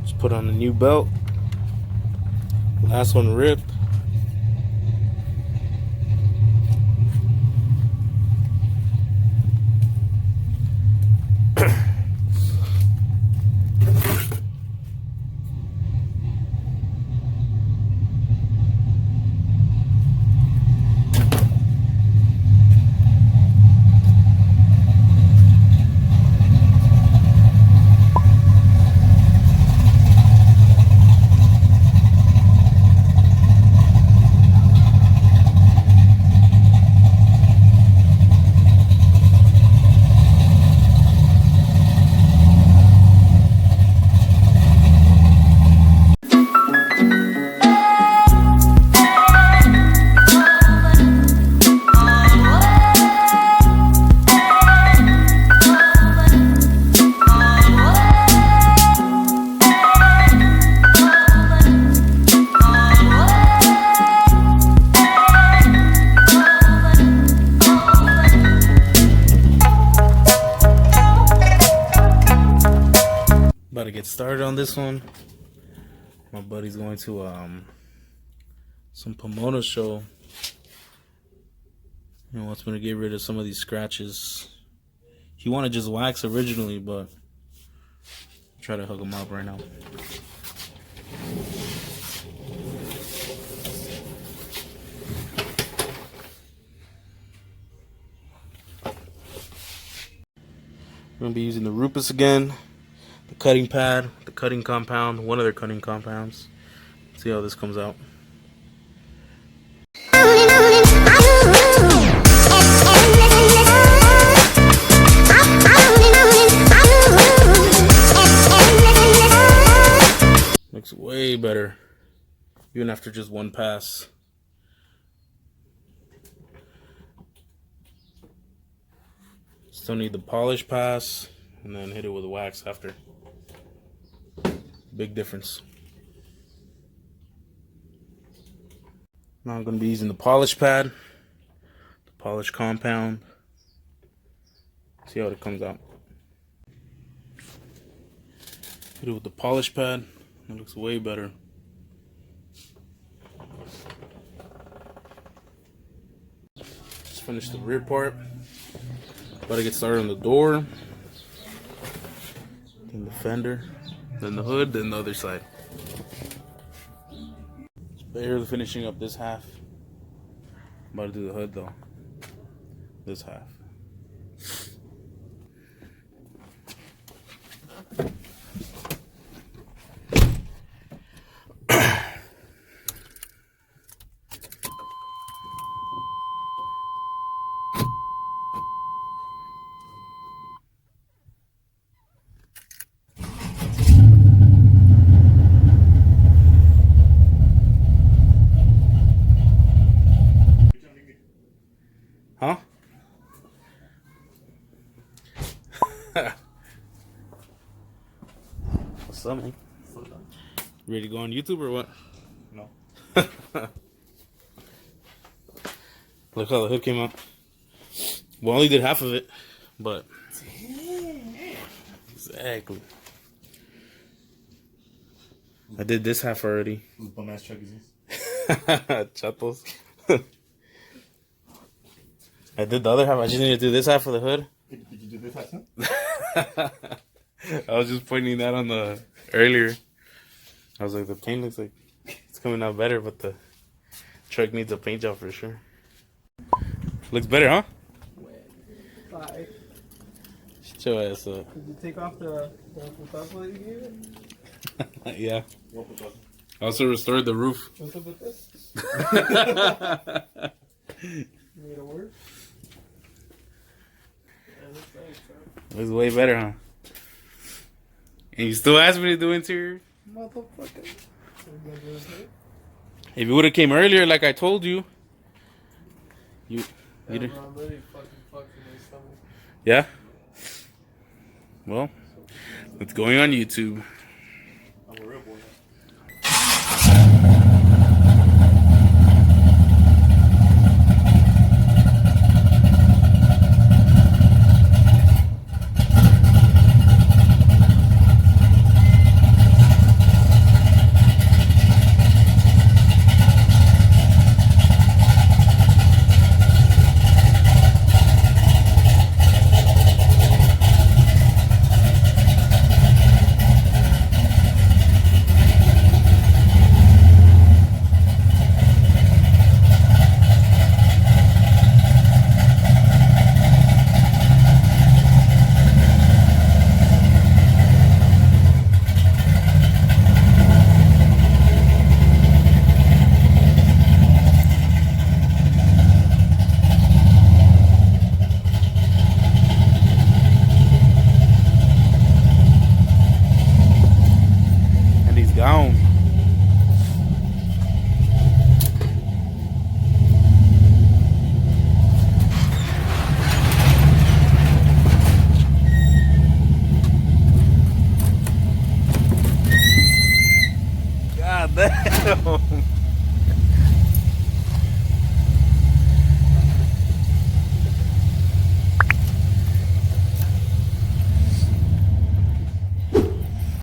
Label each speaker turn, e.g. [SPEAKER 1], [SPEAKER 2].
[SPEAKER 1] Just put on a new belt. Last one ripped. About to get started on this one. My buddy's going to some Pomona show. He wants me to get rid of some of these scratches. He wanted just wax originally, but I'll try to hook him up right now. I'm gonna be using the Rupus again. The cutting pad, the cutting compound, one of their cutting compounds. See how this comes out. Looks way better, even after just one pass. Still need the polish pass, and then hit it with wax after. Big difference. Now I'm going to be using the polish pad, the polish compound. See how it comes out. Hit it with the polish pad. It looks way better. Just finished the rear part. About to get started on the door. Then the fender. Then the hood, then the other side. Just barely finishing up this half. I'm about to do the hood though. This half. Huh? What's up, man? Ready to go on YouTube or what?
[SPEAKER 2] No.
[SPEAKER 1] Look how the hood came out. We only did half of it, but exactly. I did this half already.
[SPEAKER 2] Whose bum ass truck is this?
[SPEAKER 1] Chatos. I did the other half. I just need to do this half for the hood.
[SPEAKER 2] Did you do this half? Huh?
[SPEAKER 1] I was just pointing that on the earlier. I was like, the paint looks like it's coming out better, but the truck needs a paint job for sure. Looks better, huh?
[SPEAKER 3] Bye.
[SPEAKER 1] Shut your ass up.
[SPEAKER 3] Did you take off the putazo that you gave it?
[SPEAKER 1] Yeah.
[SPEAKER 2] What putazo?
[SPEAKER 1] I also restored the roof.
[SPEAKER 3] What's up with this? Made it work? Yeah, looks nice, bro.
[SPEAKER 1] Looks way better, huh? And you still ask me to do interior?
[SPEAKER 3] Motherfucker.
[SPEAKER 1] If you would have came earlier, like I told you, you
[SPEAKER 3] Yeah,
[SPEAKER 1] did.
[SPEAKER 3] bro, I'm really fucking fucked in my stomach.
[SPEAKER 1] Yeah. Well, it's going on YouTube.
[SPEAKER 2] I'm a real boy.
[SPEAKER 1] gone. God damn.